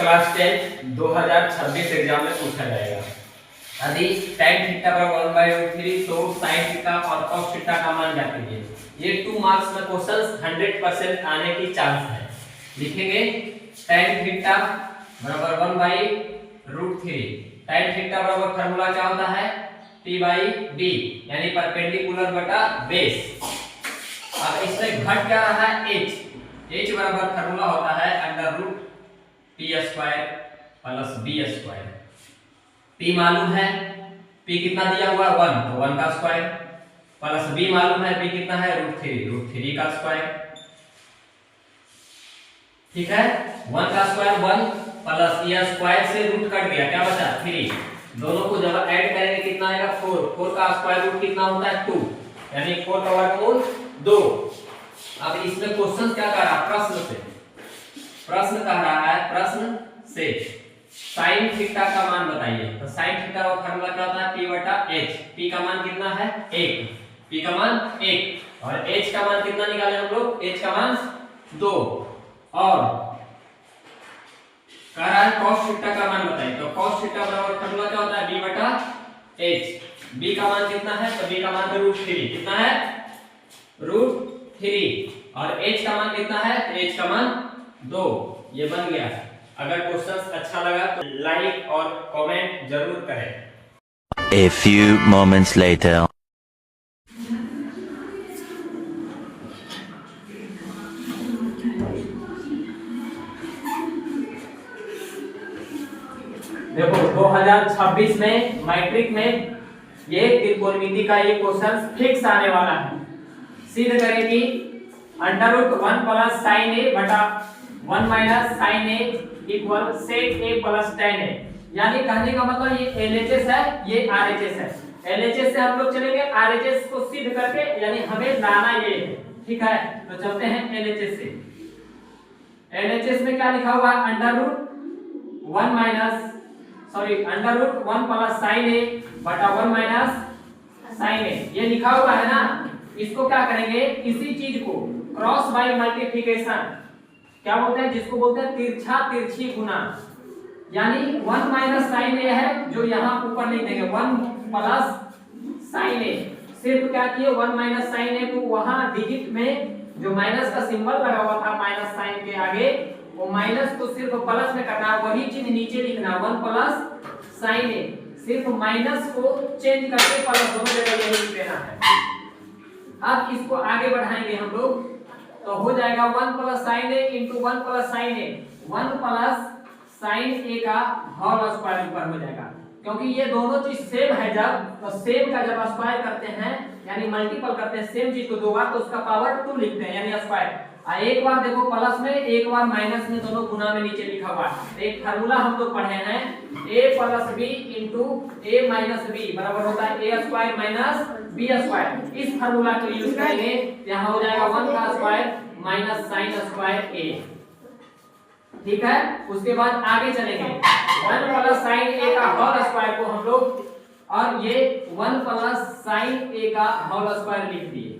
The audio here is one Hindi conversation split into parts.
क्लास 10 2026 एग्जाम में पूछा जाएगा। यदि tan थीटा बराबर 1/√3 तो sin थीटा और cos थीटा का मान ज्ञात कीजिए। ये 2 मार्क्स में क्वेश्चंस 100% आने की चांस है। लिखेंगे tan थीटा बराबर 1/√3। tan थीटा बराबर फार्मूला क्या होता है P/D यानी परपेंडिकुलर बटा बेस। अब इसमें घट क्या रहा है h बराबर फार्मूला होता है √P² प्लस B²। P मालूम है, P कितना दिया हुआ है 1 तो 1 का स्क्वायर प्लस B मालूम है B कितना है √3 का स्क्वायर। ठीक है, 1 का स्क्वायर 1 प्लस ये स्क्वायर से रूट कट गया, क्या बचा 3। दोनों को जब ऐड करेंगे कितना आएगा 4 का स्क्वायर रूट कितना होता है 2 यानी 4 का वर्गमूल 2। अब इसमें क्वेश्चन क्या कह रहा है प्रश्न कह रहा है प्रश्न से sin थीटा का मान बताइए। तो sin थीटा का फार्मूला क्या होता है P/H। P का मान कितना है 1, P का मान 1 और H का मान कितना निकाले हम लोग, H का मान 2 और कह रहा है cos थीटा का मान बताइए। तो cos थीटा बराबर फार्मूला क्या होता है B/H। B का मान कितना है तो B का मान है √3 कितना है √3 और H का मान कितना है H का मान 2। ये बन गया। अगर क्वेश्चंस अच्छा लगा तो लाइक और कमेंट जरूर करें। A few moments later. देखो 2026 में मैट्रिक में ये त्रिकोणमिति का ये क्वेश्चन फिक्स आने वाला है। सिद्ध करें कि √1 प्लस sin a बटा 1 minus sin a equal sec a plus tan a। यानी कहने का मतलब ये LHS है ये RHS है। LHS से हम लोग चलेंगे RHS को सिद्ध करके, यानी हमें लाना ये है। ठीक है, तो चलते हैं LHS से। LHS में क्या लिखा हुआ है √1 प्लस sin a बटा 1 माइनस sin a ये लिखा हुआ है ना। इसको क्या करेंगे, इसी चीज को क्रॉस बाय मल्टीप्लिकेशन क्या बोलते हैं, जिसको बोलते हैं तिरछा तिरछी गुना। यानी 1 माइनस sin a है जो यहाँ ऊपर लिख देंगे 1 प्लस sin a। सिर्फ क्या किए 1 माइनस sin a को वहां डिजिट में जो माइनस का सिंबल लगा हुआ था माइनस साइन के आगे, वो माइनस को सिर्फ प्लस में करना है, वही चीज नीचे लिखना 1 प्लस sin a। सिर्फ माइनस को चेंज करके प्लस दोनों जगह यही लिख देना है। अब इसको आगे बढ़ाएंगे हम लोग तो हो जाएगा 1 plus sin a into 1 plus sin a 1 plus sin a का होल स्क्वायर ऊपर हो जाएगा। क्योंकि ये दोनों चीज सेम है, जब तो सेम का जब स्क्वायर करते हैं यानी मल्टीपल करते हैं सेम चीज को दो बार तो उसका पावर 2 लिखते हैं यानी स्क्वायर। एक बार देखो प्लस में एक बार माइनस में, दोनों गुना में नीचे लिखा हुआ है। एक फार्मूला हम लोग पढ़े हैं a plus b into a minus b बराबर होता है a² माइनस b²। इस फार्मूला को यूज करेंगे, यहाँ हो जाएगा 1 का square minus sine square a। ठीक है, उसके बाद आगे चलेंगे 1 प्लस sin a का होल स्क्वायर को हम लोग और ये 1 प्लस sin a का होल स्क्वायर लिख दिए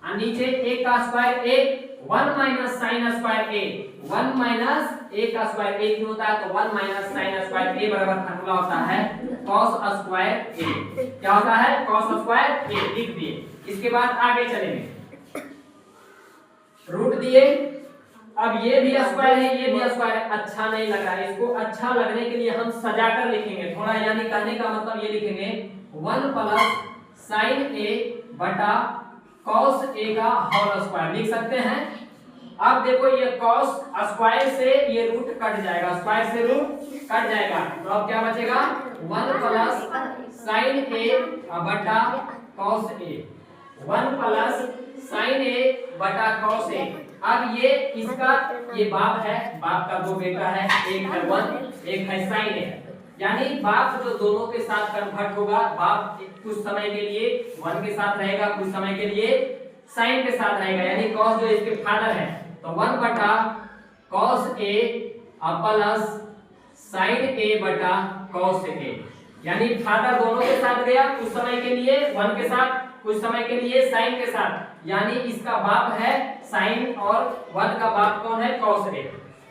और नीचे a का square a 1 minus sin square a 1 minus a का स्क्वायर a क्यों होता है तो 1 माइनस sin स्क्वायर a बराबर फार्मूला होता है cos स्क्वायर a। क्या होता है cos स्क्वायर a लिख दिए। इसके बाद आगे चलेंगे, रूट दिए। अब ये भी स्क्वायर है ये भी स्क्वायर है, अच्छा नहीं लग रहा है। इसको अच्छा लगने के लिए हम सजाकर लिखेंगे थोड़ा, यानी कहने का मतलब ये लिखेंगे 1 प्लस sin a बटा cos a का होल स्क्वायर लिख सकते हैं। अब देखो ये cos स्क्वायर से ये रूट कट जाएगा, स्क्वायर से रूट कट जाएगा तो अब क्या बचेगा 1 प्लस sin a बटा cos a 1 plus sin a बटा cos a। अब ये इसका ये बाप है, बाप का दो बेटा है, एक है 1 एक है sin a। यानी बाप जो दोनों के साथ कन्वर्ट होगा, बाप कुछ समय के लिए 1 के साथ रहेगा कुछ समय के लिए sin के साथ रहेगा, यानी cos जो इसके फादर है तो 1 बटा cos a plus sin a बटा cos a। यानी फादर दोनों के साथ गया कुछ समय के लिए 1 के साथ कुछ समय के लिए sin के साथ, यानी इसका बाप है sin और 1 का बाप कौन है cos a।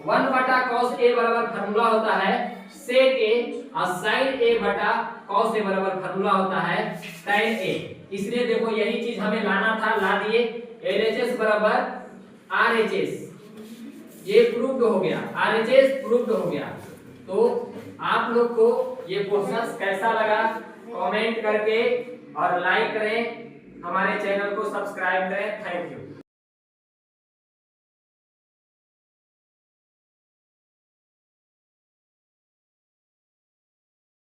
1 बटा cos a बराबर फार्मूला होता है sec a और sin a बटा cos a बराबर फार्मूला होता है tan a। इसलिए देखो यही चीज हमें लाना था, ला दिए। LHS बराबर RHS, ये प्रूव्ड हो गया, RHS प्रूव्ड हो गया। तो आप लोग को ये क्वेश्चंस कैसा लगा कमेंट करके और लाइक करें, हमारे चैनल को सब्सक्राइब करें। Thank you.